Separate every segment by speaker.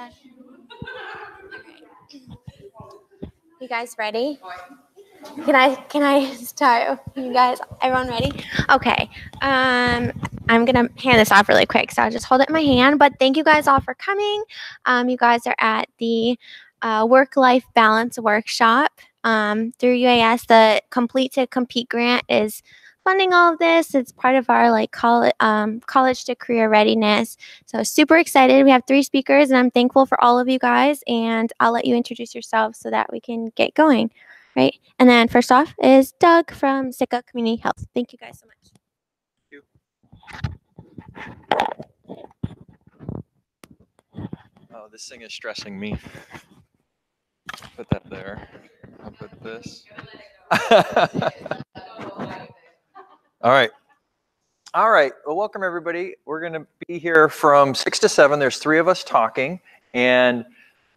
Speaker 1: Okay. You guys ready? Can I start? You guys, everyone ready? Okay. I'm gonna hand this off really quick, so I'll just hold it in my hand. But thank you guys all for coming. You guys are at the Work-Life Balance workshop through UAS. The Complete to Compete grant is funding all of this. It's part of our college to career readiness. So super excited. We have 3 speakers, and I'm thankful for all of you guys. And I'll let you introduce yourselves so that we can get going. Right. And then first off is Doug from Sitka Community Health. Thank you guys so much.
Speaker 2: Thank you. Oh, this thing is stressing me. Put that there. I'll put this. All right. All right. Well, welcome everybody. We're going to be here from 6 to 7. There's 3 of us talking, and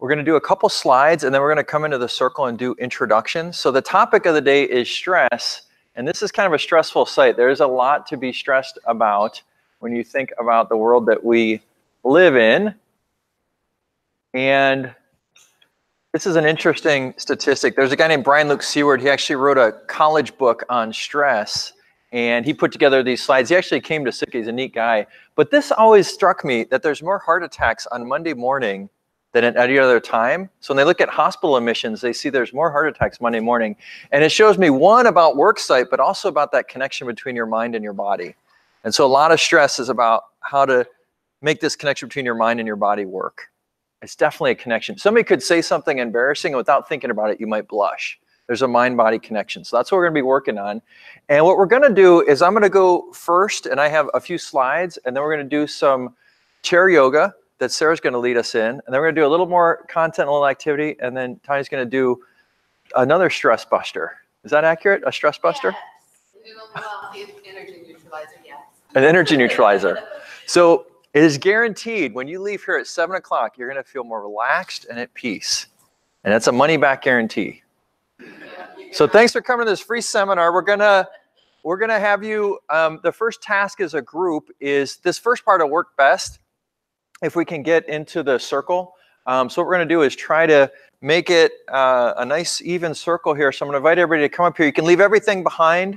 Speaker 2: we're going to do a couple slides, and then we're going to come into the circle and do introductions. So the topic of the day is stress, and this is kind of a stressful site. There's a lot to be stressed about when you think about the world that we live in. And this is an interesting statistic. There's a guy named Brian Luke Seward. He actually wrote a college book on stress, and he put together these slides. He actually came to Sitka. He's a neat guy. But this always struck me that there's more heart attacks on Monday morning than at any other time. So when they look at hospital admissions, they see there's more heart attacks Monday morning. And it shows me, one, about work site, but also about that connection between your mind and your body. And so a lot of stress is about how to make this connection between your mind and your body work. It's definitely a connection. Somebody could say something embarrassing, and without thinking about it, you might blush. There's a mind-body connection. So that's what we're going to be working on. And what we're going to do is I'm going to go first, and I have a few slides, and then we're going to do some chair yoga that Sarah's going to lead us in. And then we're going to do a little more content, a little activity, and then Tanya's going to do another stress buster. Is that accurate? A stress buster?
Speaker 3: Yes. Well, energy neutralizer, yes.
Speaker 2: An energy neutralizer. So it is guaranteed when you leave here at 7 o'clock, you're going to feel more relaxed and at peace. And that's a money-back guarantee. So thanks for coming to this free seminar. We're gonna have you, the first task as a group is this first part will work best if we can get into the circle. So what we're gonna do is try to make it a nice even circle here. So I'm gonna invite everybody to come up here. You can leave everything behind.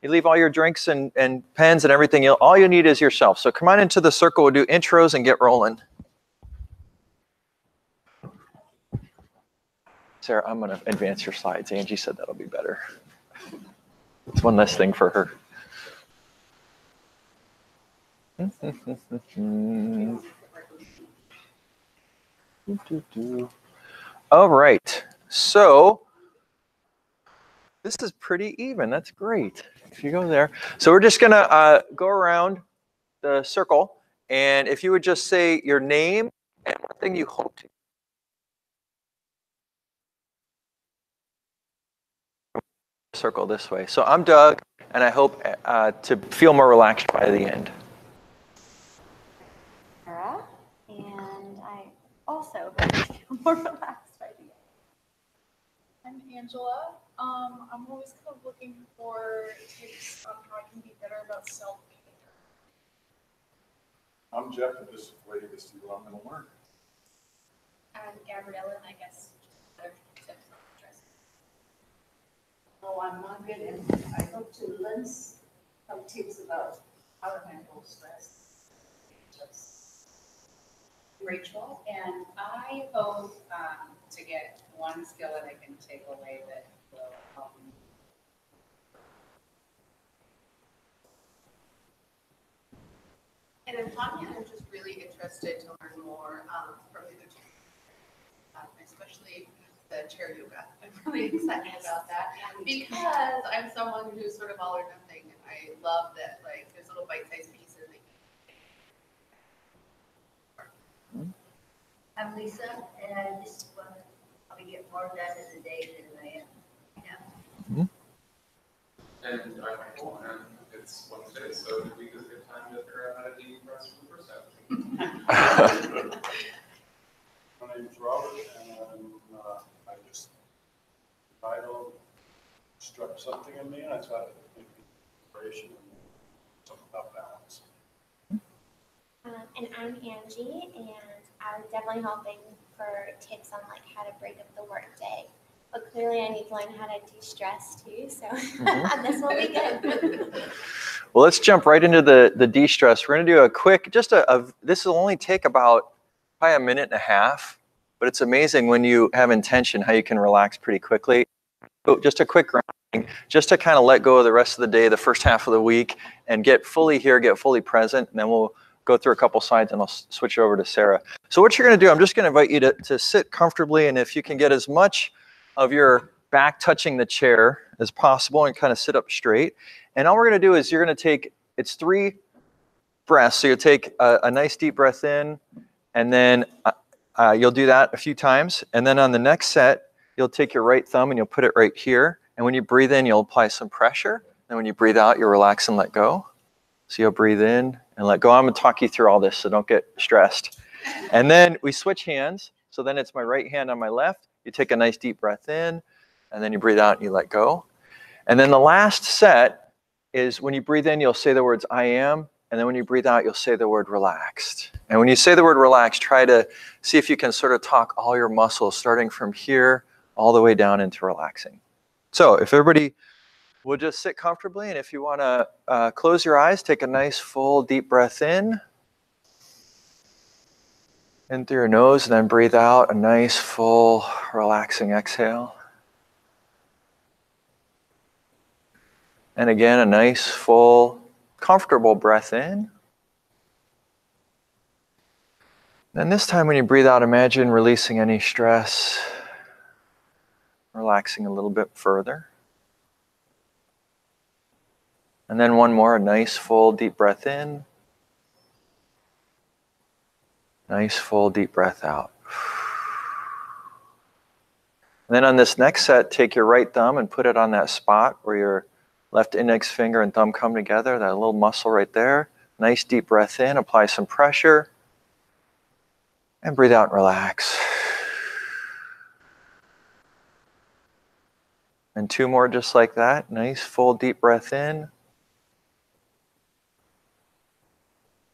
Speaker 2: You leave all your drinks and pens and everything. All you need is yourself. So come on into the circle. We'll do intros and get rolling. Sarah, I'm going to advance your slides. Angie said that'll be better. It's one less thing for her. All right. So this is pretty even. That's great. If you go there. So we're just going to go around the circle. And if you would just say your name and one thing you hope to. Circle this way. So I'm Doug, and I hope to feel more relaxed by the end.
Speaker 1: Sarah, and I also hope to feel more relaxed by the end.
Speaker 4: I'm Angela. I'm always kind of looking for tips on how I can be better about self-care.
Speaker 5: I'm Jeff, and just waiting to see what I'm going to learn.
Speaker 4: I'm Gabriella, and I guess other tips on stress.
Speaker 6: Oh, I'm Margaret, and I hope to learn some tips about how to handle stress.
Speaker 3: Rachel, and I hope to get one skill that I can take away that will help me.
Speaker 4: And then Tanya, I'm just really interested to learn more from the other two, especially the chair yoga. I'm really excited about that because I'm someone who's sort of all or nothing. I love that, like, there's little bite-sized pieces.
Speaker 6: I'm Lisa, and I just want to probably get more done in a day than I am now.
Speaker 7: And I'm Michael, and it's Wednesday, so the week is a good time to figure out how to decompress from the first half.
Speaker 5: My name's Robert, and I just title struck something in me, and I thought it would be inspiration and something about balance.
Speaker 1: And I'm Angie, and I was definitely hoping for tips on like how to break up the work day. But clearly I need to learn how to de-stress too, so this will be good.
Speaker 2: Well, let's jump right into the de-stress. We're going to do a quick, this will only take about probably a minute and a half, but it's amazing when you have intention how you can relax pretty quickly. So just a quick grounding, just to kind of let go of the rest of the day, the first half of the week, and get fully here, get fully present, and then we'll go through a couple slides and I'll switch over to Sarah. So what you're going to do, I'm just going to invite you to sit comfortably, and if you can get as much of your back touching the chair as possible and kind of sit up straight. And all we're going to do is you're going to take, it's 3 breaths. So you'll take a nice deep breath in, and then you'll do that a few times. And then on the next set, you'll take your right thumb and you'll put it right here. And when you breathe in, you'll apply some pressure. And when you breathe out, you'll relax and let go. So you'll breathe in and let go. I'm going to talk you through all this, so don't get stressed. And then we switch hands. So then it's my right hand on my left. You take a nice deep breath in, and then you breathe out and you let go. And then the last set is when you breathe in, you'll say the words, I am. And then when you breathe out, you'll say the word relaxed. And when you say the word relaxed, try to see if you can sort of talk all your muscles, starting from here all the way down into relaxing. So if everybody would just sit comfortably, and if you want to close your eyes, take a nice full deep breath in through your nose, and then breathe out a nice full relaxing exhale. And again, a nice full comfortable breath in. And this time when you breathe out, imagine releasing any stress, relaxing a little bit further. And then one more, a nice full deep breath in. Nice full deep breath out. And then on this next set, take your right thumb and put it on that spot where your left index finger and thumb come together, that little muscle right there. Nice deep breath in, apply some pressure. And breathe out and relax. And 2 more just like that. Nice full deep breath in.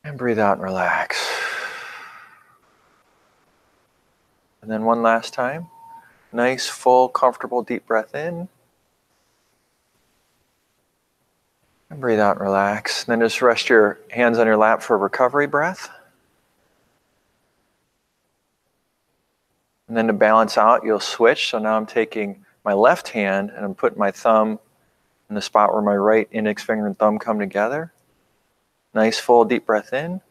Speaker 2: And breathe out and relax. And then one last time. Nice, full, comfortable, deep breath in. And breathe out and relax. And then just rest your hands on your lap for a recovery breath. And then to balance out, you'll switch. So now I'm taking my left hand and I'm putting my thumb in the spot where my right index finger and thumb come together. Nice, full, deep breath in.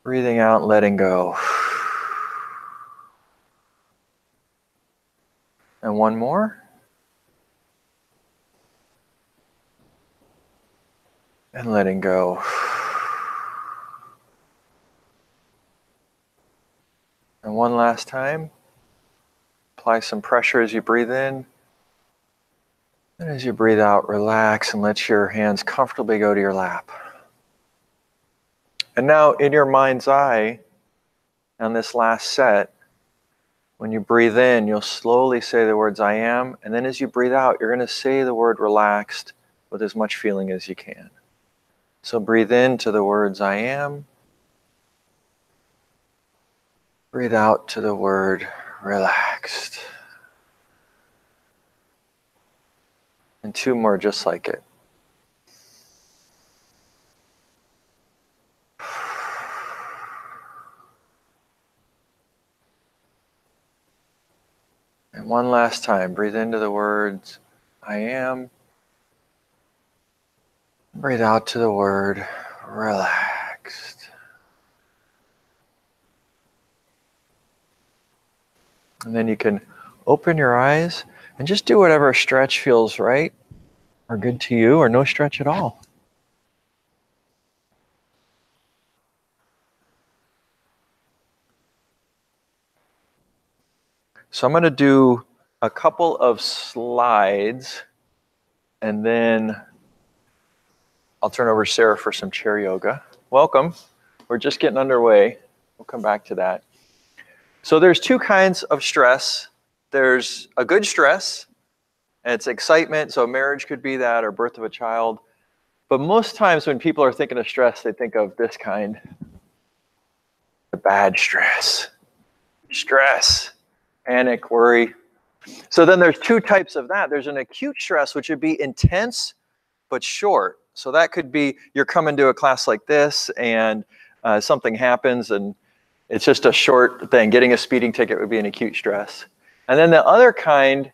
Speaker 2: Breathing out, letting go. And one more. And letting go. And one last time. Apply some pressure as you breathe in. And as you breathe out, relax and let your hands comfortably go to your lap. And now in your mind's eye, on this last set, when you breathe in, you'll slowly say the words, I am. And then as you breathe out, you're going to say the word relaxed with as much feeling as you can. So breathe into the words, I am. Breathe out to the word, relaxed. And 2 more just like it. And one last time, breathe into the words, I am. Breathe out to the word, relaxed. And then you can open your eyes and just do whatever stretch feels right or good to you, or no stretch at all. So I'm going to do a couple of slides, and then I'll turn over to Sarah for some chair yoga. Welcome. We're just getting underway. We'll come back to that. So there's 2 kinds of stress. There's a good stress, and it's excitement. So marriage could be that, or birth of a child. But most times when people are thinking of stress, they think of this kind. bad stress. Stress, panic, worry. So then there's two types of that. There's an acute stress, which would be intense but short. So that could be you're coming to a class like this and something happens and it's just a short thing. Getting a speeding ticket would be an acute stress. And then the other kind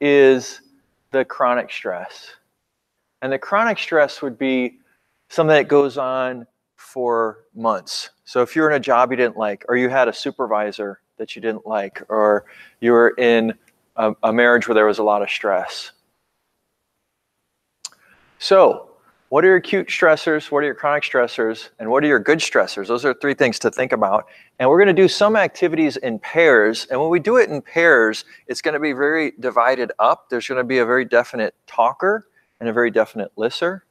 Speaker 2: is the chronic stress. And the chronic stress would be something that goes on for months. So if you're in a job you didn't like, or you had a supervisor that you didn't like, or you were in a marriage where there was a lot of stress. So what are your acute stressors? What are your chronic stressors? And what are your good stressors? Those are three things to think about. And we're going to do some activities in pairs. And when we do it in pairs, it's going to be very divided up. There's going to be a very definite talker and a very definite listener.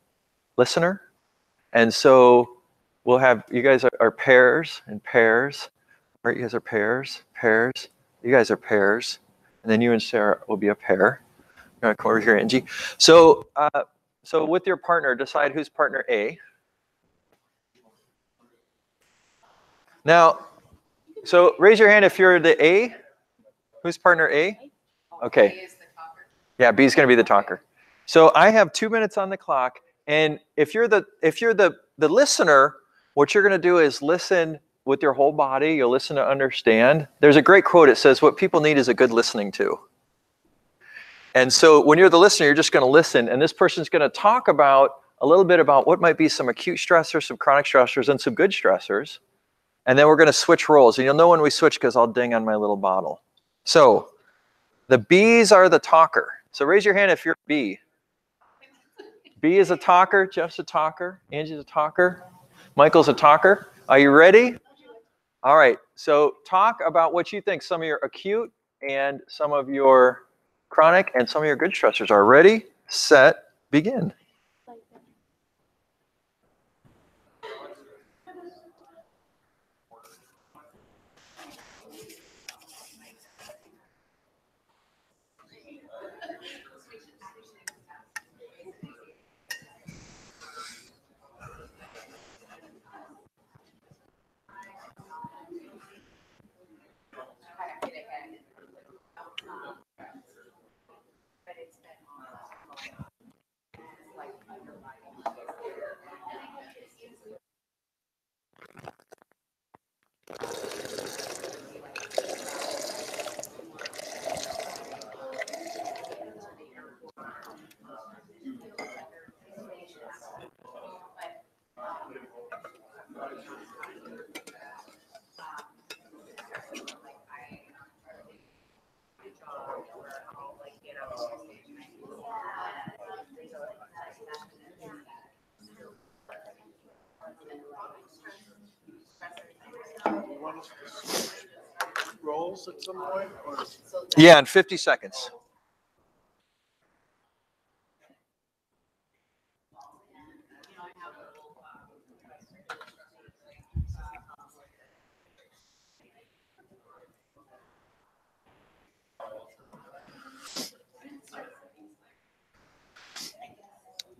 Speaker 2: And so we'll have, you guys are pairs and pairs. Right, you guys are pairs. You guys are pairs. And then you and Sarah will be a pair. I'm going to come over here, Angie. So with your partner, decide who's partner A. Now, so raise your hand if you're the A. Who's partner A? Okay.
Speaker 3: B is the talker.
Speaker 2: Yeah, B is going to be the talker. So I have 2 minutes on the clock, and if you're the listener, what you're going to do is listen with your whole body. You'll listen to understand. There's a great quote. It says, "What people need is a good listening to." And so when you're the listener, you're just going to listen, and this person's going to talk about a little bit about what might be some acute stressors, some chronic stressors, and some good stressors. And then we're going to switch roles, and you'll know when we switch because I'll ding on my little bottle. So the B's are the talker. So raise your hand if you're B. B is a talker, Jeff's a talker, Angie's a talker, Michael's a talker. Are you ready? All right, so talk about what you think some of your acute and some of your chronic and some of your good stressors are. Ready, set, begin.
Speaker 5: Roles at some point? Or?
Speaker 2: Yeah, in 50 seconds.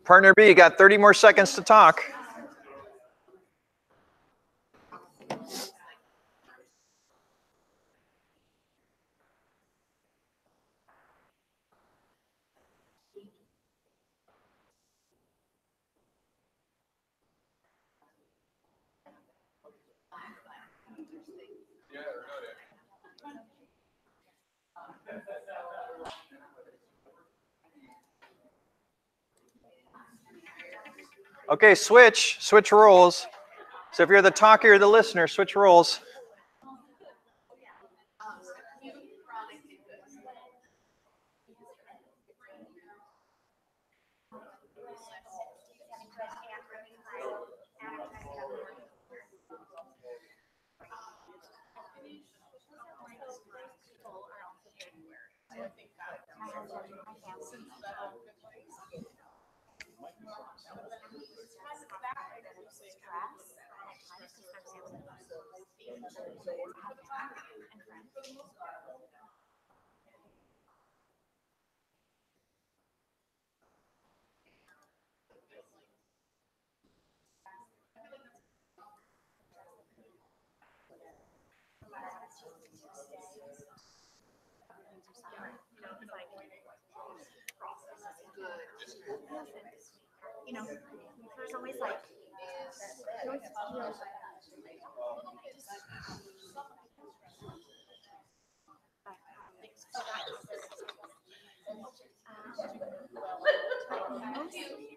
Speaker 2: Partner B, you got 30 more seconds to talk. Okay, switch roles. So if you're the talker, you're the listener, switch roles.
Speaker 1: you know, there's always like, you always feel mostly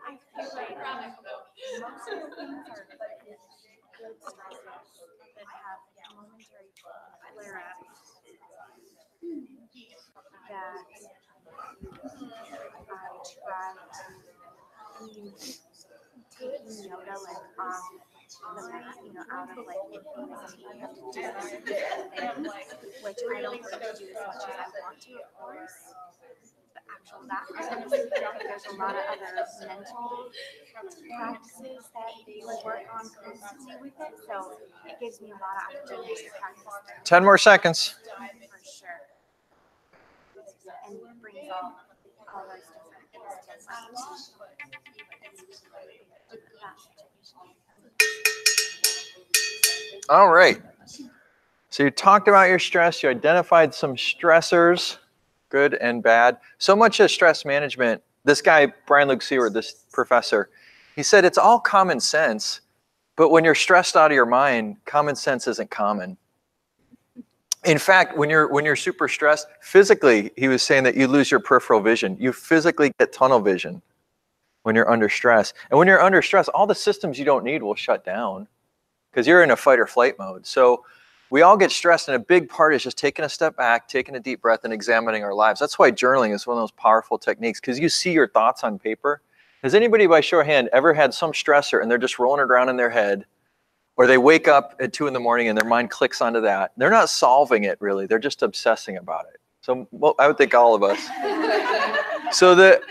Speaker 1: I feel like most of the things are good stressors that have momentary flare-ups that I try to, I mean, taking yoga like off the mat, you know, out of like it being a team, you have to do specific things, which I don't get to do as much as I want to, of course. The actual that happens. There's a lot of other mental practices that you work on constantly with it, so it gives me a lot of opportunities to practice
Speaker 2: 10 more seconds.
Speaker 1: for sure, and brings all those different things to light.
Speaker 2: All right. So you talked about your stress. You identified some stressors, good and bad. So much of stress management, this guy, Brian Luke Seward, this professor, he said it's all common sense, but when you're stressed out of your mind, common sense isn't common. In fact, when you're super stressed, physically, he was saying that you lose your peripheral vision. You physically get tunnel vision when you're under stress. And when you're under stress, all the systems you don't need will shut down because you're in a fight or flight mode. So we all get stressed, and a big part is just taking a step back, taking a deep breath, and examining our lives. That's why journaling is one of those powerful techniques, because you see your thoughts on paper. Has anybody, by show of hand, ever had some stressor and they're just rolling it around in their head, or they wake up at 2 a.m. and their mind clicks onto that? They're not solving it, really. They're just obsessing about it. So well, I would think all of us. So the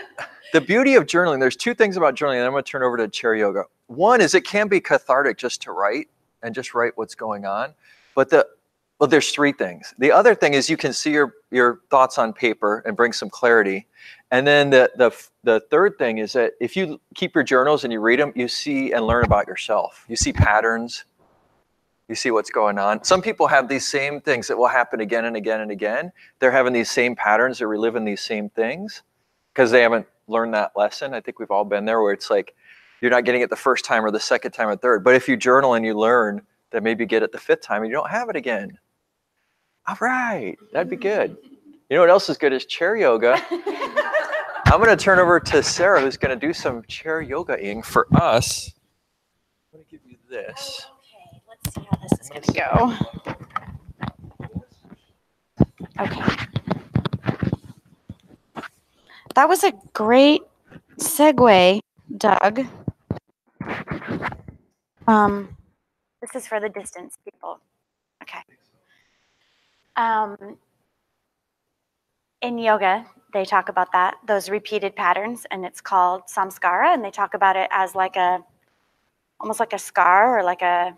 Speaker 2: beauty of journaling, there's 2 things about journaling, and I'm going to turn over to chair yoga. One is it can be cathartic just to write and just write what's going on. But there's 3 things. The other thing is you can see your thoughts on paper and bring some clarity. And then the third thing is that if you keep your journals and you read them, you see and learn about yourself. You see patterns. You see what's going on. Some people have these same things that will happen again and again and again. They're having these same patterns. They're reliving these same things because they haven't learned that lesson. I think we've all been there where it's like you're not getting it the first time or the second time or third. But if you journal and you learn, that maybe you get it the 5th time and you don't have it again. All right, that'd be good. You know what else is good is chair yoga. I'm going to turn over to Sarah, who's going to do some chair yoga-ing for us. I'm going to give you this.
Speaker 1: Okay, let's see how this is going to go. Okay. That was a great segue, Doug. This is for the distance people. Okay. In yoga, they talk about those repeated patterns, and it's called samskara, and they talk about it as almost like a scar or like a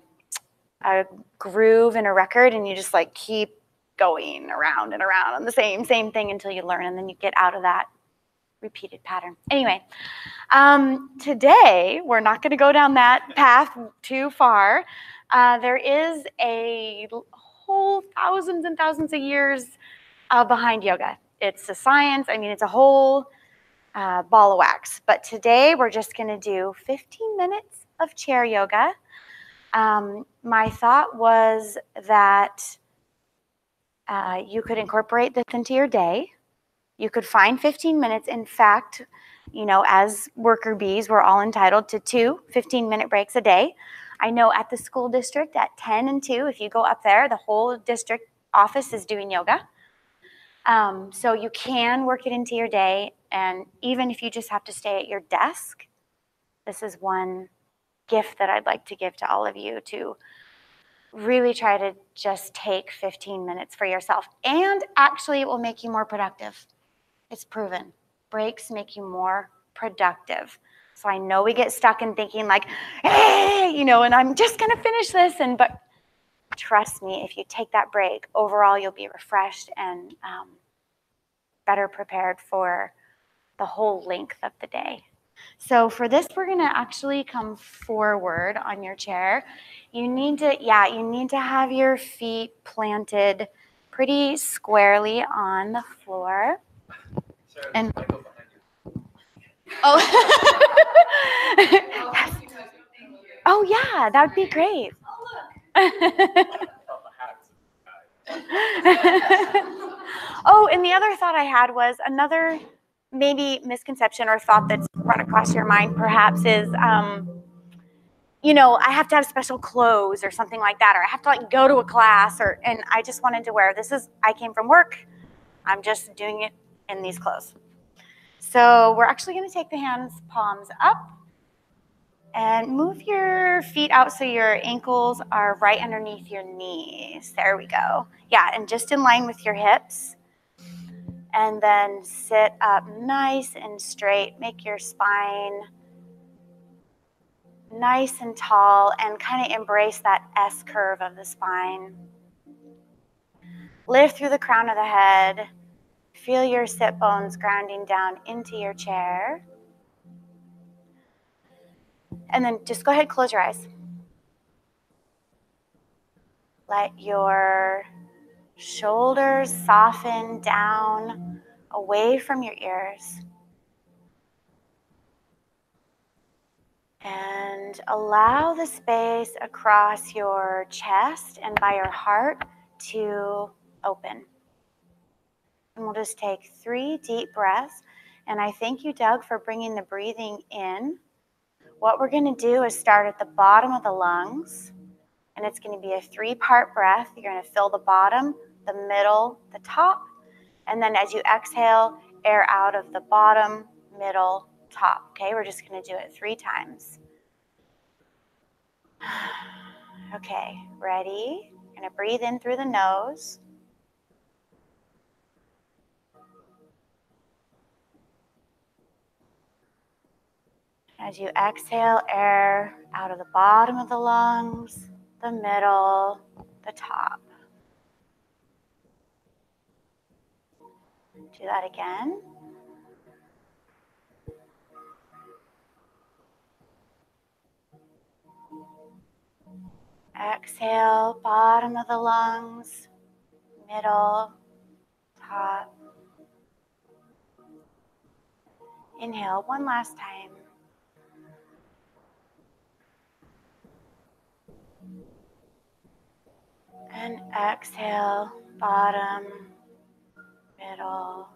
Speaker 1: groove in a record, and you just like keep going around and around on the same thing until you learn, and then you get out of that repeated pattern. Anyway, today we're not going to go down that path too far. There is a whole thousands and thousands of years behind yoga. It's a science. I mean, it's a whole ball of wax. But today we're just going to do 15 minutes of chair yoga. My thought was that you could incorporate this into your day. You could find 15 minutes. In fact, you know, as worker bees, we're all entitled to 2 15-minute breaks a day. I know at the school district at 10 and 2, if you go up there, the whole district office is doing yoga. So you can work it into your day. And even if you just have to stay at your desk, this is one gift that I'd like to give to all of you, to really try to just take 15 minutes for yourself. And actually, it will make you more productive. It's proven. Breaks make you more productive. So I know we get stuck in thinking like, hey, you know, and I'm just going to finish this. But trust me, if you take that break, overall, you'll be refreshed and better prepared for the whole length of the day. So for this, we're going to actually come forward on your chair. You need to have your feet planted pretty squarely on the floor. And Oh. Oh yeah, that would be great. Oh, and the other thought I had was another maybe misconception or thought that's run across your mind perhaps is, you know, I have to have special clothes or something like that, or I have to like go to a class, and I just wanted to wear, I came from work, I'm just doing it in these clothes. So we're actually gonna take the hands, palms up, and move your feet out so your ankles are right underneath your knees. There we go. Yeah, and just in line with your hips. And then sit up nice and straight. Make your spine nice and tall and kind of embrace that S curve of the spine. Lift through the crown of the head. Feel your sit bones grounding down into your chair. And then just go ahead, close your eyes. Let your shoulders soften down away from your ears. And allow the space across your chest and by your heart to open. And we'll just take 3 deep breaths. And I thank you, Doug, for bringing the breathing in. What we're going to do is start at the bottom of the lungs. And it's going to be a 3-part breath. You're going to fill the bottom, the middle, the top. And then as you exhale, air out of the bottom, middle, top. Okay, we're just going to do it 3 times. Okay, ready? You're going to breathe in through the nose. As you exhale, air out of the bottom of the lungs, the middle, the top. Do that again. Exhale, bottom of the lungs, middle, top. Inhale one last time. And exhale, bottom, middle,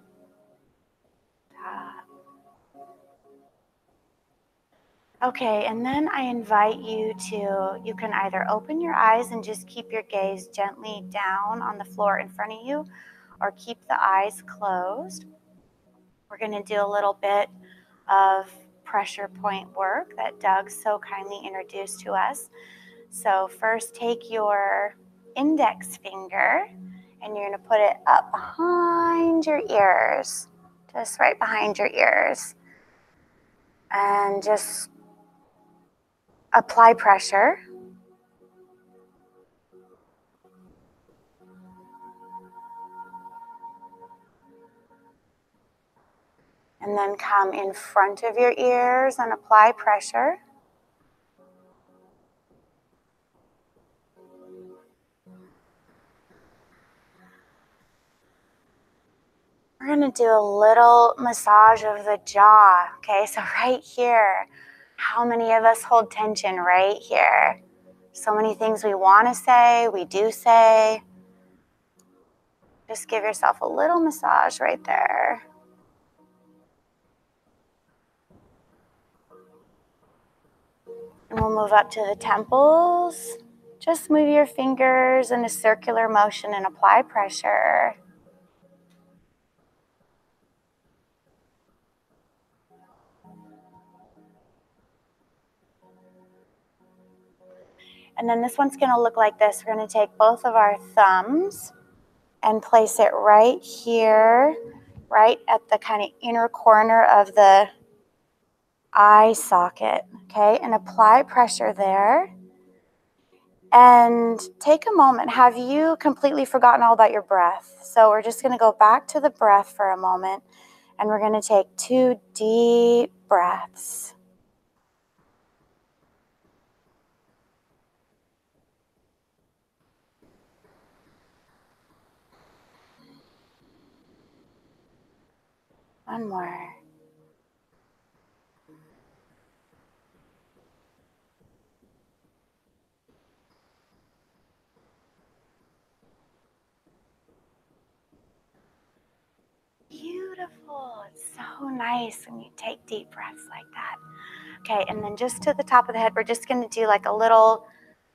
Speaker 1: top. Okay, and then I invite you can either open your eyes and just keep your gaze gently down on the floor in front of you, or keep the eyes closed. We're going to do a little bit of pressure point work that Doug so kindly introduced to us. So first, take your index finger and you're going to put it up behind your ears, just right behind your ears. And just apply pressure. And then come in front of your ears and apply pressure. We're going to do a little massage of the jaw. Okay, so right here, how many of us hold tension right here? So many things we want to say, we do say. Just give yourself a little massage right there. And we'll move up to the temples. Just move your fingers in a circular motion and apply pressure. And then this one's going to look like this. We're going to take both of our thumbs and place it right here, right at the kind of inner corner of the eye socket, okay? And apply pressure there. And take a moment. Have you completely forgotten all about your breath? So we're just going to go back to the breath for a moment, and we're going to take 2 deep breaths. One more. Beautiful. It's so nice when you take deep breaths like that. Okay, and then just to the top of the head, we're just going to do like a little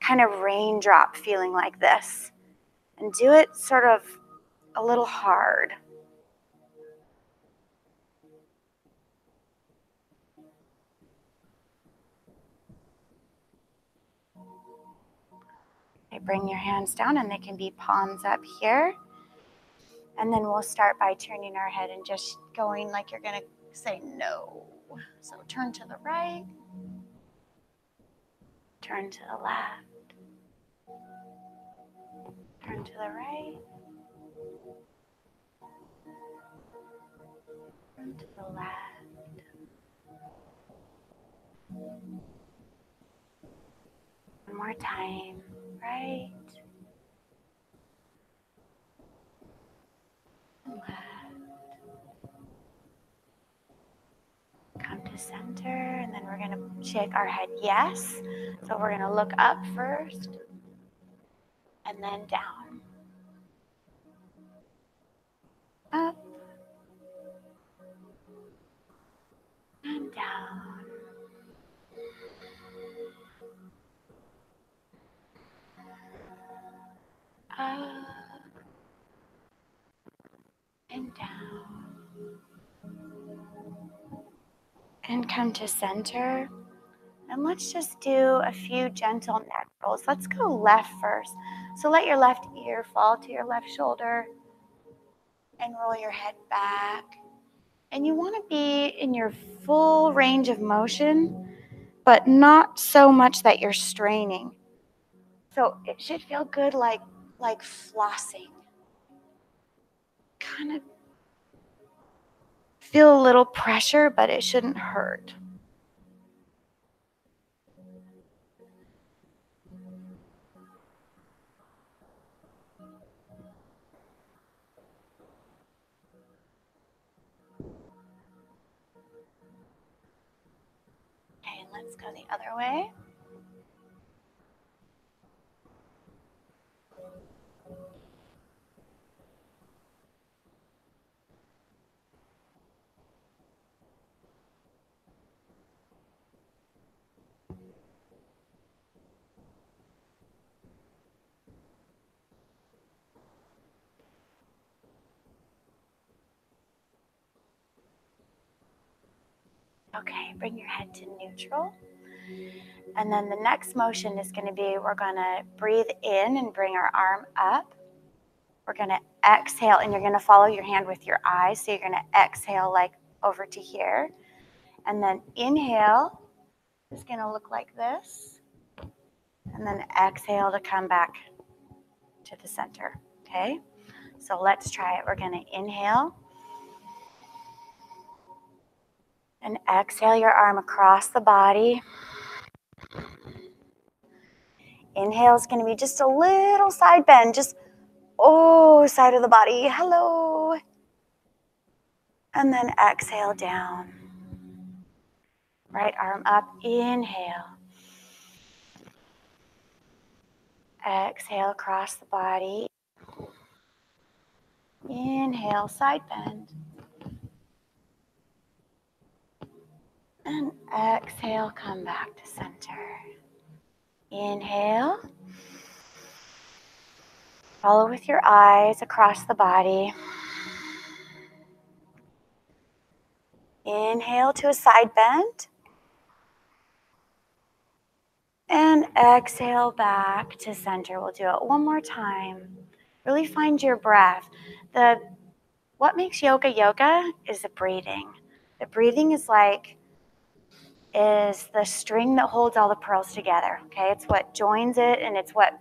Speaker 1: kind of raindrop feeling like this. And do it sort of a little hard. Okay, bring your hands down and they can be palms up here. And then we'll start by turning our head and just going like you're going to say no. So turn to the right, turn to the left, turn to the right, turn to the left. One more time, right and left. Come to center, and then we're going to shake our head yes. So we're going to look up first, and then down. Up and down. Up and down. And come to center. And let's just do a few gentle neck rolls. Let's go left first. So let your left ear fall to your left shoulder and roll your head back. And you want to be in your full range of motion, but not so much that you're straining. So it should feel good like flossing. Kind of feel a little pressure, but it shouldn't hurt. Okay, let's go the other way. Okay, bring your head to neutral. And then the next motion is going to be, we're going to breathe in and bring our arm up. We're going to exhale, and you're going to follow your hand with your eyes. So you're going to exhale like over to here. And then inhale is going to look like this. And then exhale to come back to the center. Okay, so let's try it. We're going to inhale. And exhale your arm across the body. Inhale is going to be just a little side bend, just side of the body. Hello. And then exhale down. Right arm up. Inhale. Exhale across the body. Inhale, side bend. And exhale, come back to center. Inhale. Follow with your eyes across the body. Inhale to a side bend. And exhale back to center. We'll do it one more time. Really find your breath. What makes yoga yoga is the breathing. The breathing is the string that holds all the pearls together. Okay, it's what joins it, and it's what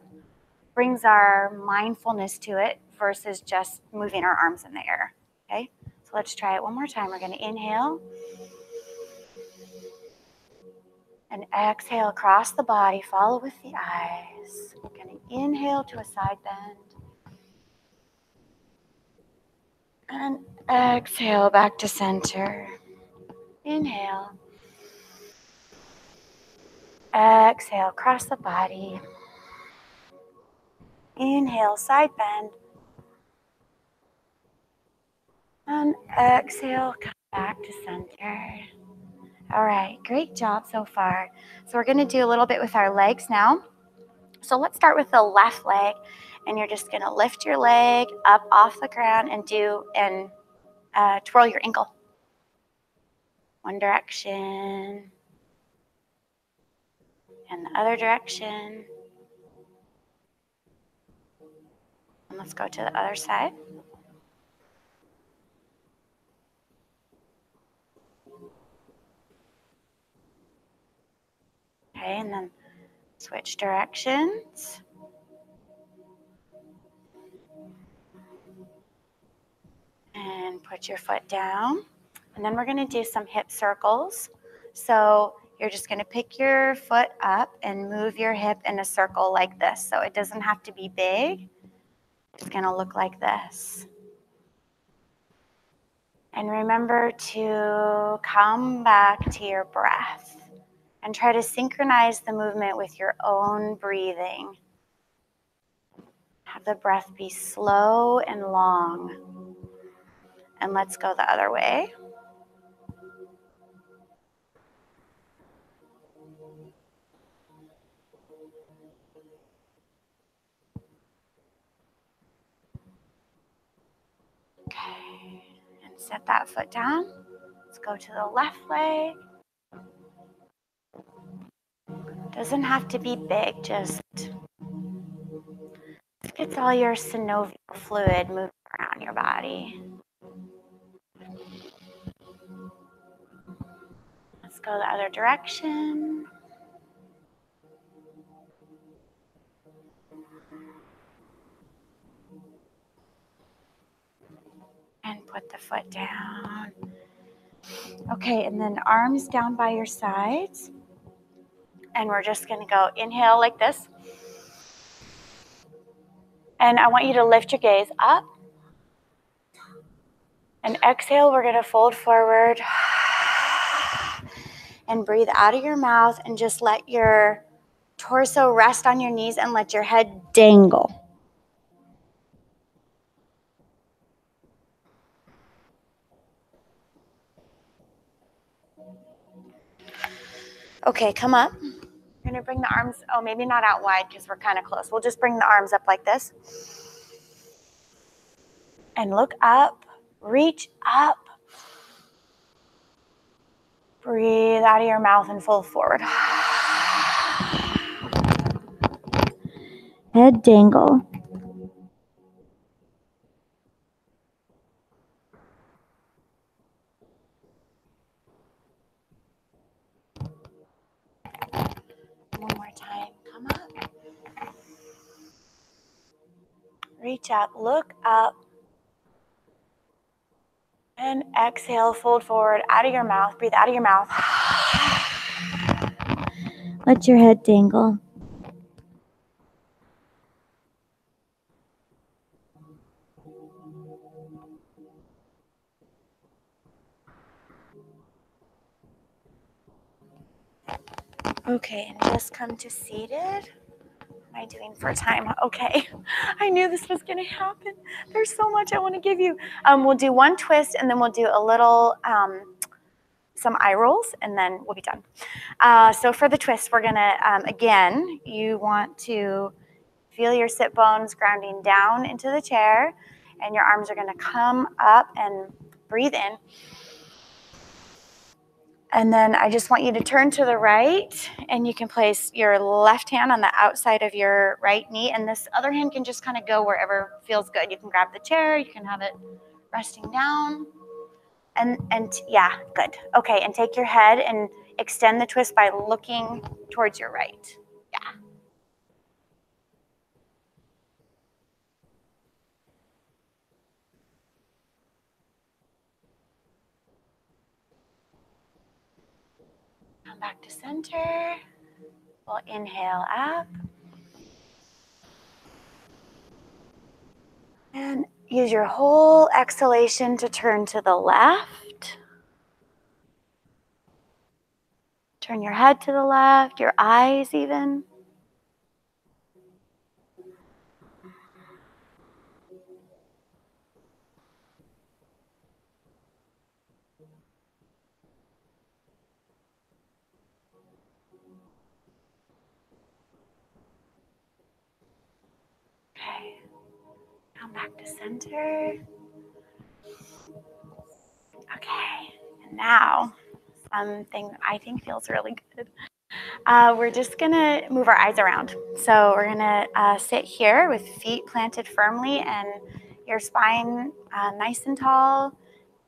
Speaker 1: brings our mindfulness to it versus just moving our arms in the air. Okay, so let's try it one more time. We're going to inhale and exhale across the body. Follow with the eyes. We're going to inhale to a side bend and exhale back to center. Inhale. Exhale across the body. Inhale, side bend. And And exhale, come back to center. All right, great job so far. So we're going to do a little bit with our legs now. So let's start with the left leg, and you're just going to lift your leg up off the ground and twirl your ankle. One direction and the other direction. And let's go to the other side. Okay, and then switch directions. And put your foot down. And then we're going to do some hip circles. So you're just going to pick your foot up and move your hip in a circle like this. So it doesn't have to be big. It's going to look like this. And remember to come back to your breath and try to synchronize the movement with your own breathing. Have the breath be slow and long. And let's go the other way. Okay, and set that foot down. Let's go to the left leg. Doesn't have to be big, just gets all your synovial fluid moving around your body. Let's go the other direction. And put the foot down. Okay, and then arms down by your sides. And we're just going to go inhale like this. And I want you to lift your gaze up. And exhale, we're going to fold forward. And breathe out of your mouth and just let your torso rest on your knees and let your head dangle. Okay, come up. We're going to bring the arms, maybe not out wide because we're kind of close. We'll just bring the arms up like this. And look up, reach up. Breathe out of your mouth and fold forward. Head dangle. One more time, come up. Reach up, look up. And exhale, fold forward, out of your mouth. Breathe out of your mouth. Let your head dangle. Okay, and just come to seated. What am I doing for time? Okay, I knew this was going to happen. There's so much I want to give you. We'll do one twist, and then we'll do a little, some eye rolls, and then we'll be done. So for the twist, we're going to, again, you want to feel your sit bones grounding down into the chair, and your arms are going to come up and breathe in. And then I just want you to turn to the right, and you can place your left hand on the outside of your right knee, and this other hand can just kind of go wherever feels good. You can grab the chair, you can have it resting down, and yeah, good. Okay, and take your head and extend the twist by looking towards your right. Yeah. Come back to center. We'll inhale up. And use your whole exhalation to turn to the left. Turn your head to the left, your eyes even. Okay. Come back to center. Okay. And now, something I think feels really good. We're just gonna move our eyes around. So we're gonna sit here with feet planted firmly and your spine nice and tall.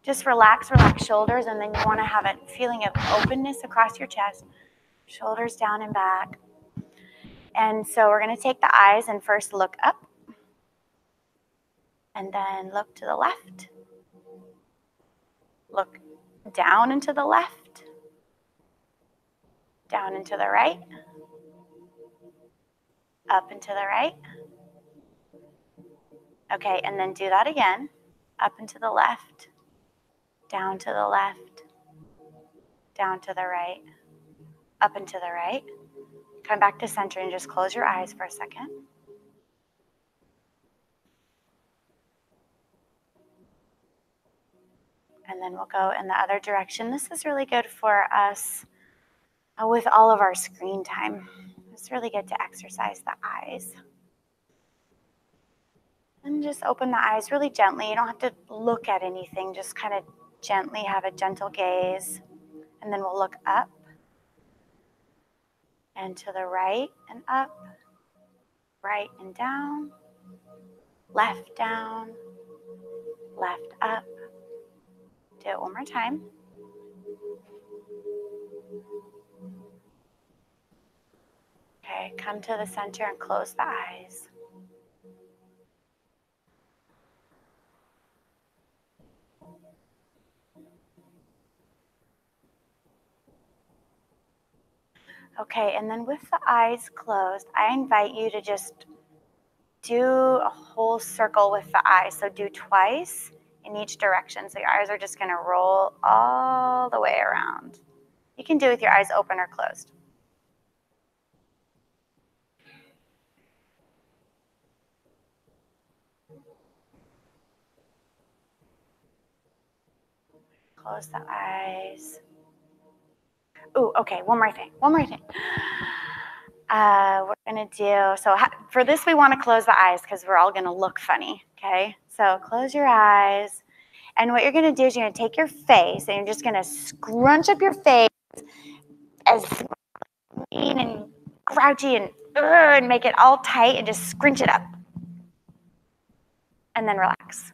Speaker 1: Just relax shoulders, and then you wanna have a feeling of openness across your chest, shoulders down and back. And so we're gonna take the eyes and first look up, and then look to the left. Look down and to the left, down and to the right, up and to the right. Okay, and then do that again. Up and to the left, down to the left, down to the right, up and to the right. Come back to center and just close your eyes for a second. And then we'll go in the other direction. This is really good for us with all of our screen time. It's really good to exercise the eyes. And just open the eyes really gently. You don't have to look at anything. Just kind of gently have a gentle gaze. And then we'll look up and to the right and up, right and down, left down, left up. Do it one more time. Okay, come to the center and close the eyes. Okay, and then with the eyes closed, I invite you to just do a whole circle with the eyes. So do twice in each direction. So your eyes are just going to roll all the way around. You can do it with your eyes open or closed. Close the eyes. Ooh, okay, one more thing. We're gonna do, so for this we wanna close the eyes because we're all gonna look funny, okay? So close your eyes. And what you're gonna do is you're gonna take your face and you're just gonna scrunch up your face as mean and grouchy and make it all tight and just scrunch it up. And then relax.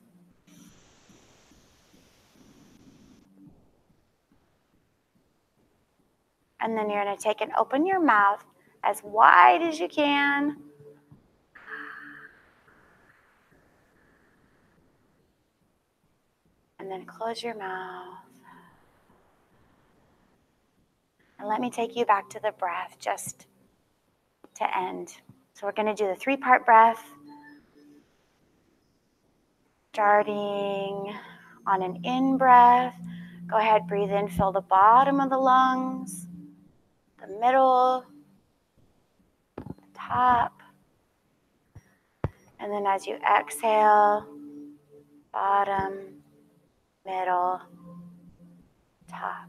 Speaker 1: And then you're gonna take and open your mouth as wide as you can. And then close your mouth. And let me take you back to the breath just to end. So we're going to do the 3-part breath. Starting on an in breath. Go ahead, breathe in, fill the bottom of the lungs, the middle, the top. And then as you exhale, bottom, middle, top.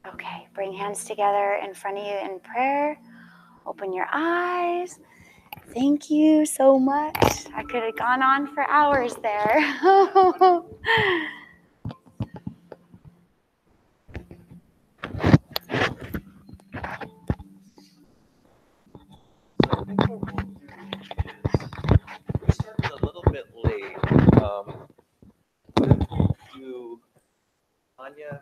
Speaker 1: Okay, bring hands together in front of you in prayer. Open your eyes. Thank you so much. I could have gone on for hours there.
Speaker 2: So I think what we'll do is we started a little bit late. What if we do Anya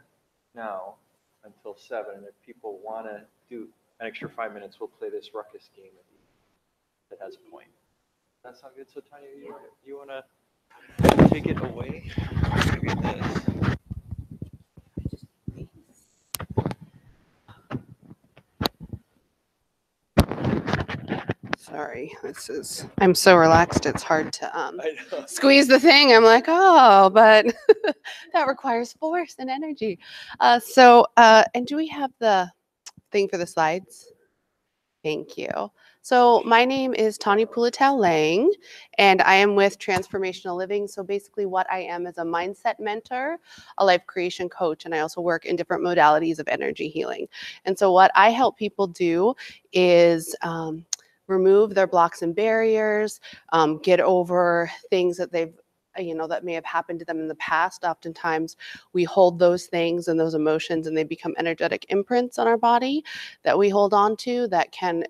Speaker 2: now until 7, and if people want to do an extra 5 minutes, we'll play this ruckus game that has a point. Does that sound good? So Tanya, you want to take it away? I'll give you this.
Speaker 8: Sorry, I'm so relaxed, it's hard to
Speaker 2: I know.
Speaker 8: squeeze the thing. I'm like, oh, but that requires force and energy. And do we have the thing for the slides? Thank you. So my name is Tani Pulatow Lang, and I am with Transformational Living. So basically what I am is a mindset mentor, a life creation coach, and I also work in different modalities of energy healing. And so what I help people do is remove their blocks and barriers, get over things that they've that may have happened to them in the past. Oftentimes we hold those things and those emotions and they become energetic imprints on our body that we hold on to that can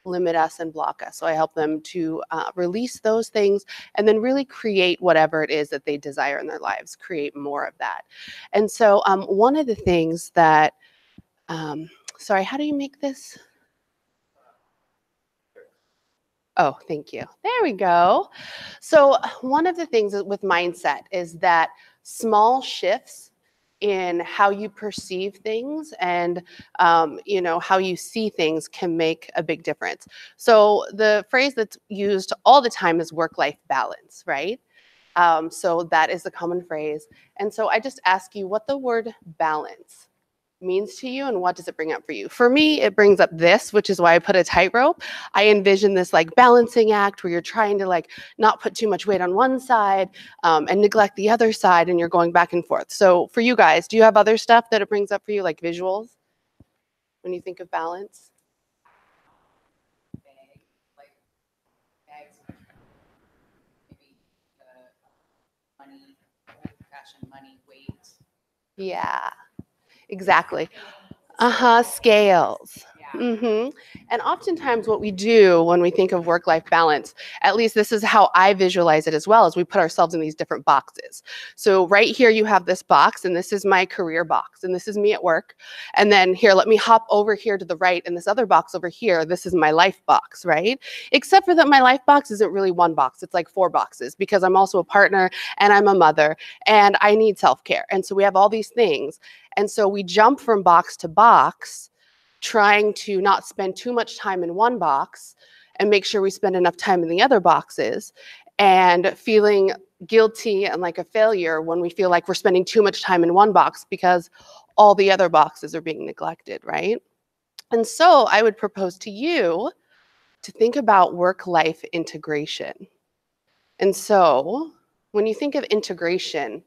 Speaker 8: limit us and block us. So I help them to release those things and then really create whatever it is that they desire in their lives, create more of that. And so one of the things that, sorry, how do you make this? Oh, thank you. There we go. So one of the things with mindset is that small shifts in how you perceive things and how you see things can make a big difference. So the phrase that's used all the time is work-life balance, right? So that is the common phrase. And so I just ask you what the word balance means to you and what does it bring up for you? For me, it brings up this, which is why I put a tightrope. I envision this like balancing act where you're trying to like not put too much weight on one side and neglect the other side, and you're going back and forth. So for you guys, do you have other stuff that it brings up for you, like visuals, when you think of balance?
Speaker 3: Like bags, maybe money, old-fashioned money weight.
Speaker 8: Yeah, exactly. Scales. And oftentimes what we do when we think of work-life balance, at least this is how I visualize it as well, is we put ourselves in these different boxes. So right here you have this box, and this is my career box, and this is me at work. And then here, let me hop over here to the right, and this other box over here, this is my life box, right? Except for that my life box isn't really one box, it's like 4 boxes, because I'm also a partner, and I'm a mother, and I need self-care. And so we have all these things. And so we jump from box to box, trying to not spend too much time in one box and make sure we spend enough time in the other boxes, and feeling guilty and like a failure when we feel like we're spending too much time in one box because all the other boxes are being neglected, right? And so I would propose to you to think about work-life integration. And so when you think of integration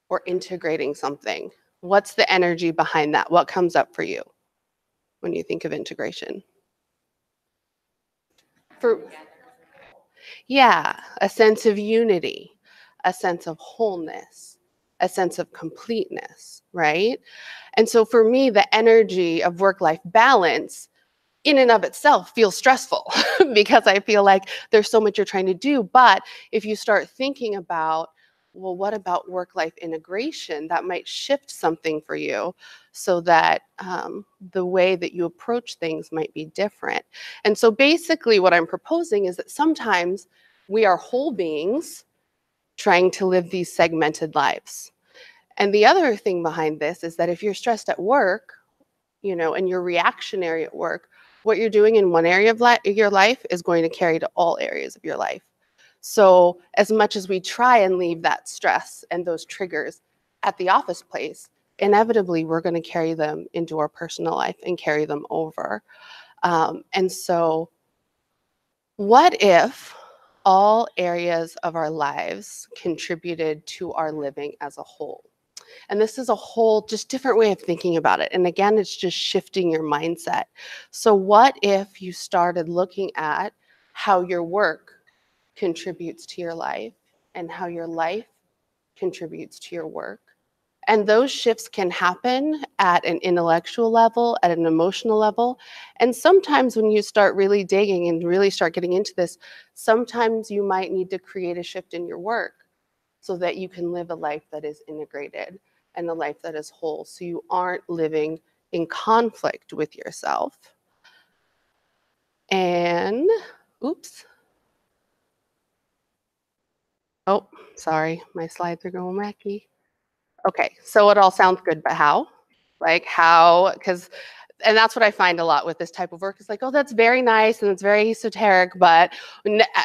Speaker 8: or integrating something, what's the energy behind that? What comes up for you when you think of integration? Yeah, a sense of unity, a sense of wholeness, a sense of completeness, right? And so for me, the energy of work-life balance in and of itself feels stressful because I feel like there's so much you're trying to do. But if you start thinking about, well, what about work-life integration? That might shift something for you so that the way that you approach things might be different. And so basically what I'm proposing is that sometimes we are whole beings trying to live these segmented lives. And the other thing behind this is that if you're stressed at work, and you're reactionary at work, what you're doing in one area of your life is going to carry to all areas of your life. So as much as we try and leave that stress and those triggers at the office place, inevitably we're going to carry them into our personal life and carry them over. And so what if all areas of our lives contributed to our living as a whole? And this is a whole just different way of thinking about it. And again, it's just shifting your mindset. So what if you started looking at how your work contributes to your life and how your life contributes to your work? And those shifts can happen at an intellectual level, at an emotional level. And sometimes when you start really digging and really start getting into this, sometimes you might need to create a shift in your work so that you can live a life that is integrated and a life that is whole, so you aren't living in conflict with yourself. And, oops. Oh, sorry, my slides are going wacky. Okay, so it all sounds good, but how? Like how, and that's what I find a lot with this type of work. It's like, oh, that's very nice and it's very esoteric, but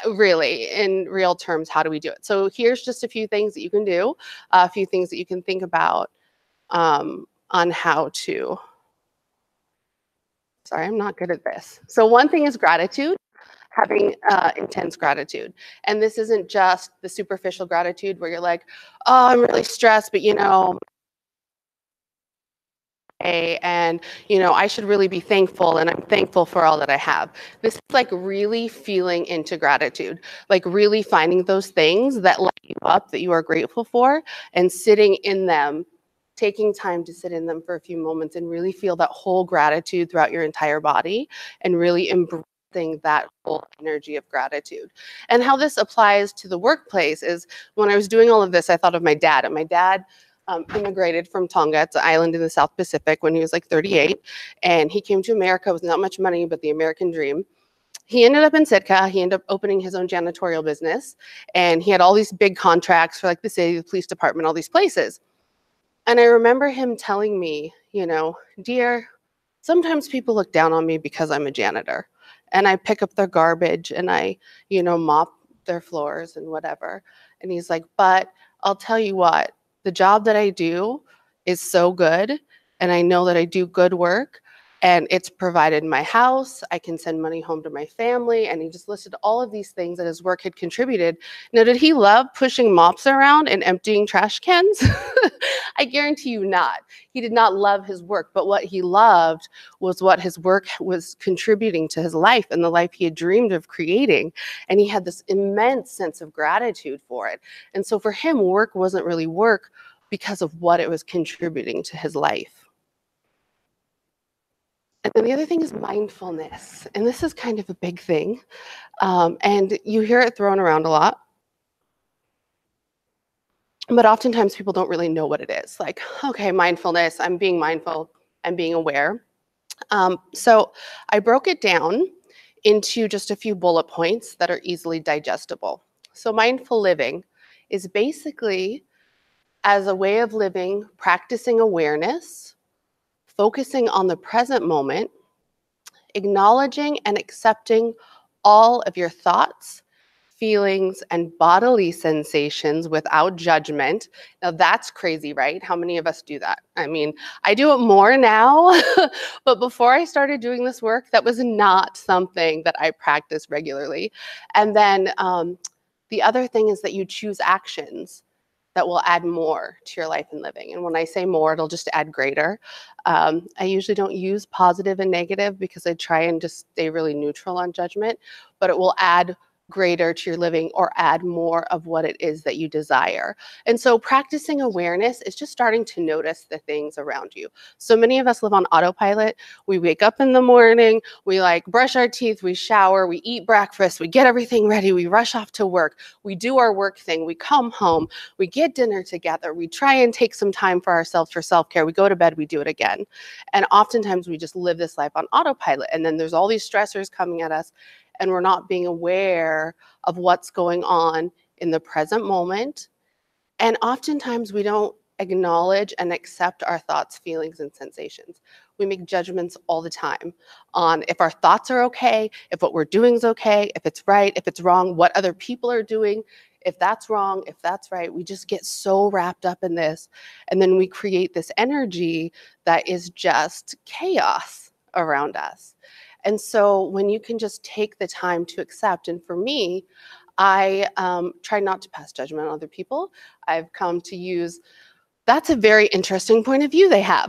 Speaker 8: really, in real terms, how do we do it? So here's just a few things that you can do, a few things that you can think about on how to Sorry, I'm not good at this. So one thing is gratitude, having intense gratitude. And this isn't just the superficial gratitude where you're like, oh, I'm really stressed, but and I should really be thankful, and I'm thankful for all that I have. This is like really feeling into gratitude, like really finding those things that light you up, that you are grateful for, and sitting in them, taking time to sit in them for a few moments and really feel that whole gratitude throughout your entire body, and really embracing that whole energy of gratitude. And how this applies to the workplace is, when I was doing all of this, I thought of my dad. And my dad immigrated from Tonga. It's an island in the South Pacific when he was like 38. And he came to America with not much money, but the American dream. He ended up in Sitka. He ended up opening his own janitorial business. And he had all these big contracts for like the city, the police department, all these places. And I remember him telling me, dear, sometimes people look down on me because I'm a janitor. And I pick up their garbage and I, mop their floors and whatever. And he's like, but I'll tell you what, the job that I do is so good, and I know that I do good work, and it's provided my house. I can send money home to my family. And he just listed all of these things that his work had contributed. Now, did he love pushing mops around and emptying trash cans? I guarantee you not. He did not love his work, but what he loved was what his work was contributing to his life and the life he had dreamed of creating. And he had this immense sense of gratitude for it. And so for him, work wasn't really work because of what it was contributing to his life. And then the other thing is mindfulness. And this is kind of a big thing. And you hear it thrown around a lot. But oftentimes people don't really know what it is. Like, okay, mindfulness, I'm being mindful, I'm being aware. So I broke it down into just a few bullet points that are easily digestible. So mindful living is basically, as a way of living, practicing awareness, focusing on the present moment, acknowledging and accepting all of your thoughts, feelings, and bodily sensations without judgment. Now that's crazy, right? How many of us do that? I mean, I do it more now, but before I started doing this work, that was not something that I practiced regularly. And then the other thing is that you choose actions that will add more to your life and living. And when I say more, it'll just add greater. I usually don't use positive and negative because I try and just stay really neutral on judgment, but it will add greater to your living or add more of what it is that you desire. And so practicing awareness is just starting to notice the things around you. So many of us live on autopilot. We wake up in the morning, we like brush our teeth, we shower, we eat breakfast, we get everything ready, we rush off to work, we do our work thing, we come home, we get dinner together, we try and take some time for ourselves for self-care, we go to bed, we do it again. And oftentimes we just live this life on autopilot. And then there's all these stressors coming at us, and we're not being aware of what's going on in the present moment. And oftentimes we don't acknowledge and accept our thoughts, feelings, and sensations. We make judgments all the time on if our thoughts are okay, if what we're doing is okay, if it's right, if it's wrong, what other people are doing, if that's wrong, if that's right. We just get so wrapped up in this. And then we create this energy that is just chaos around us. And so when you can just take the time to accept, and for me, I try not to pass judgment on other people. I've come to use, that's a very interesting point of view they have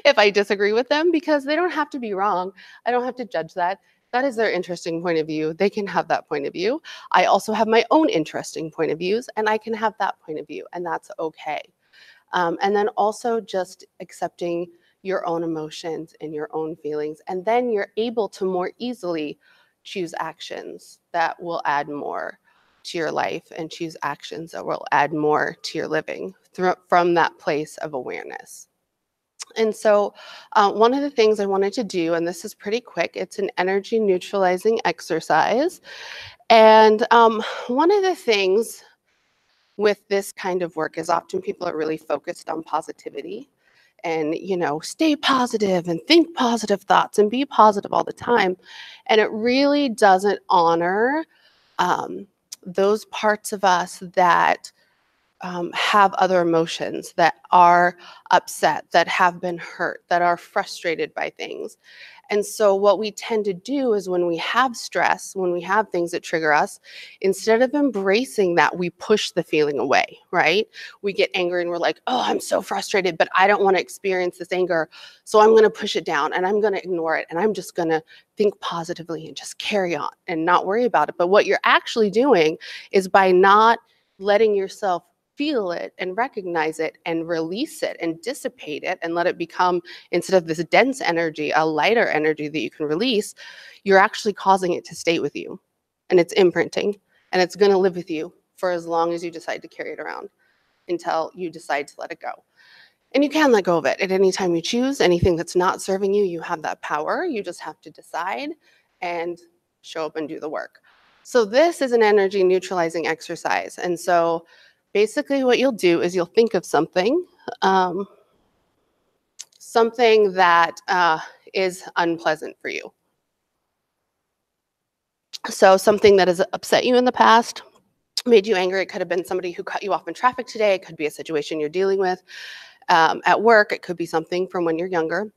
Speaker 8: if I disagree with them, because they don't have to be wrong. I don't have to judge that. That is their interesting point of view. They can have that point of view. I also have my own interesting point of views, and I can have that point of view, and that's okay. And then also just accepting your own emotions and your own feelings. And then you're able to more easily choose actions that will add more to your life and choose actions that will add more to your living from that place of awareness. And so one of the things I wanted to do, and this is pretty quick, it's an energy neutralizing exercise. And one of the things with this kind of work is often people are really focused on positivity and, stay positive and think positive thoughts and be positive all the time. And it really doesn't honor those parts of us that have other emotions, that are upset, that have been hurt, that are frustrated by things. And so what we tend to do is when we have stress, when we have things that trigger us, instead of embracing that, we push the feeling away, right? We get angry and we're like, oh, I'm so frustrated, but I don't want to experience this anger. So I'm going to push it down and I'm going to ignore it. And I'm just going to think positively and just carry on and not worry about it. But what you're actually doing is by not letting yourself feel it and recognize it and release it and dissipate it and let it become, instead of this dense energy, a lighter energy that you can release, you're actually causing it to stay with you. And it's imprinting, and it's going to live with you for as long as you decide to carry it around until you decide to let it go. And you can let go of it at any time you choose. Anything that's not serving you, you have that power. You just have to decide and show up and do the work. So this is an energy neutralizing exercise. And so basically what you'll do is you'll think of something, something that is unpleasant for you. So something that has upset you in the past, made you angry. It could have been somebody who cut you off in traffic today. It could be a situation you're dealing with at work. It could be something from when you're younger.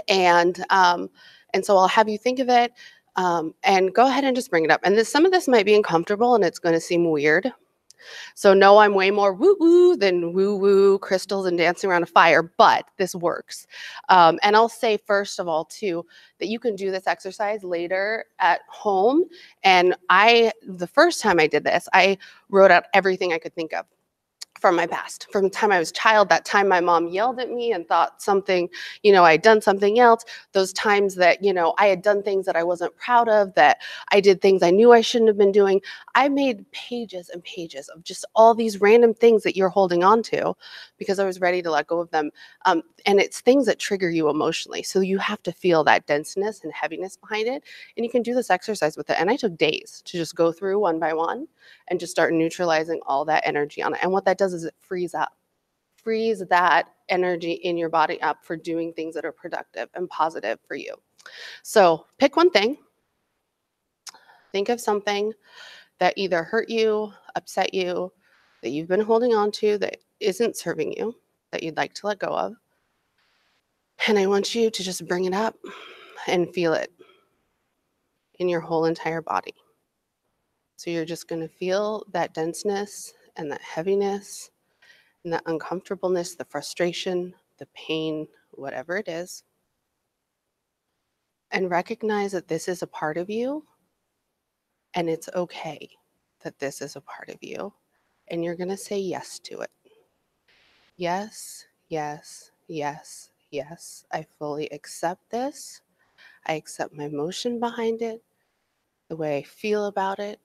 Speaker 8: And so I'll have you think of it and go ahead and just bring it up. And some of this might be uncomfortable and it's going to seem weird. So no, I'm way more woo-woo than woo-woo crystals and dancing around a fire, but this works. And I'll say, first of all, too, that you can do this exercise later at home. And the first time I did this, I wrote out everything I could think of from my past, from the time I was a child, that time my mom yelled at me and thought something, I had done something else, those times that, I had done things that I wasn't proud of, that I did things I knew I shouldn't have been doing. I made pages and pages of just all these random things that you're holding on to because I was ready to let go of them. And it's things that trigger you emotionally. So you have to feel that denseness and heaviness behind it. And you can do this exercise with it. And I took days to just go through one by one and just start neutralizing all that energy on it. And what that does is it frees that energy in your body up for doing things that are productive and positive for you. So pick one thing. Think of something that either hurt you, upset you, that you've been holding on to that isn't serving you, that you'd like to let go of. And I want you to just bring it up and feel it in your whole entire body. So you're just going to feel that denseness and that heaviness and that uncomfortableness, the frustration, the pain, whatever it is. And recognize that this is a part of you, and it's okay that this is a part of you. And you're going to say yes to it. Yes, yes, yes, yes. I fully accept this. I accept my emotion behind it. The way I feel about it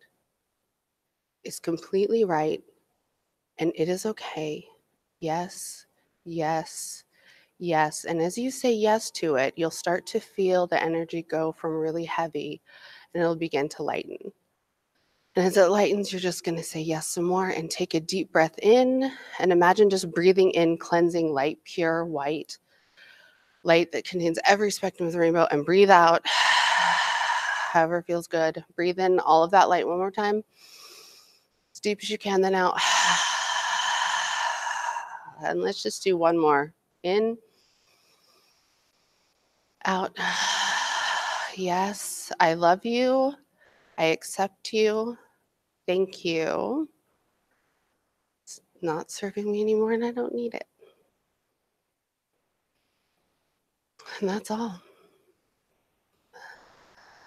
Speaker 8: is completely right, and it is okay. Yes, yes, yes. And as you say yes to it, you'll start to feel the energy go from really heavy and it'll begin to lighten. And as it lightens, you're just going to say yes some more and take a deep breath in and imagine just breathing in cleansing light, pure white light that contains every spectrum of the rainbow, and breathe out however feels good. Breathe in all of that light one more time, as deep as you can, then out. And let's just do one more. In, out. Yes, I love you. I accept you. Thank you. It's not serving me anymore and I don't need it. And that's all.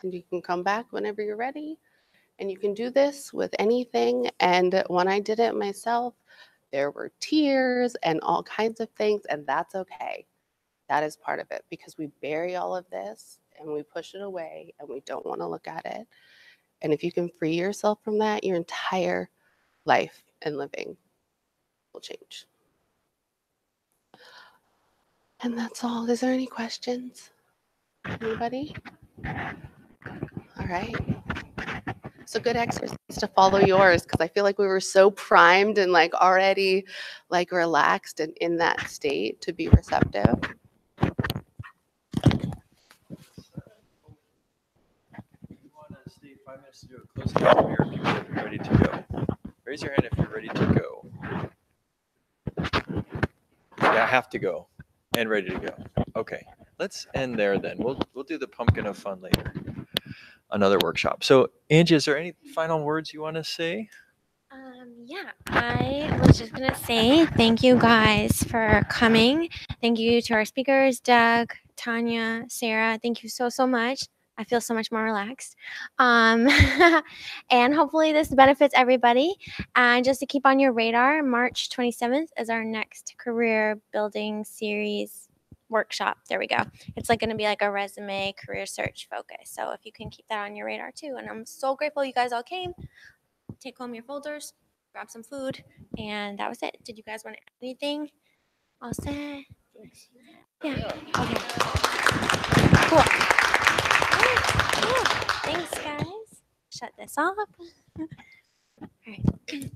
Speaker 8: And you can come back whenever you're ready. And you can do this with anything. And when I did it myself, there were tears and all kinds of things, and that's okay. That is part of it, because we bury all of this and we push it away and we don't want to look at it. And if you can free yourself from that, your entire life and living will change. And that's all. Is there any questions? Anybody? All right. So good exercise to follow yours, because I feel like we were so primed and already relaxed and in that state to be receptive.
Speaker 2: You want to stay 5 minutes to do a closing out of your people if you're ready to go. Raise your hand if you're ready to go. Yeah, I have to go and ready to go. Okay. let's end there then. We'll do the pumpkin of fun later. Another workshop. So Angie, is there any final words you want to say?
Speaker 1: Yeah, I was just gonna say thank you guys for coming. Thank you to our speakers, Doug, Tanya, Sarah. Thank you so much. I feel so much more relaxed. And hopefully this benefits everybody. And just to keep on your radar, March 27th is our next career building series workshop. There we go. It's like going to be like a resume career search focus. So if you can keep that on your radar too. And I'm so grateful you guys all came. Take home your folders, grab some food, and that was it. Did you guys want to add anything? All set?
Speaker 5: Thanks.
Speaker 1: Yeah. Okay. Cool. Cool. Thanks, guys. Shut this off. All right.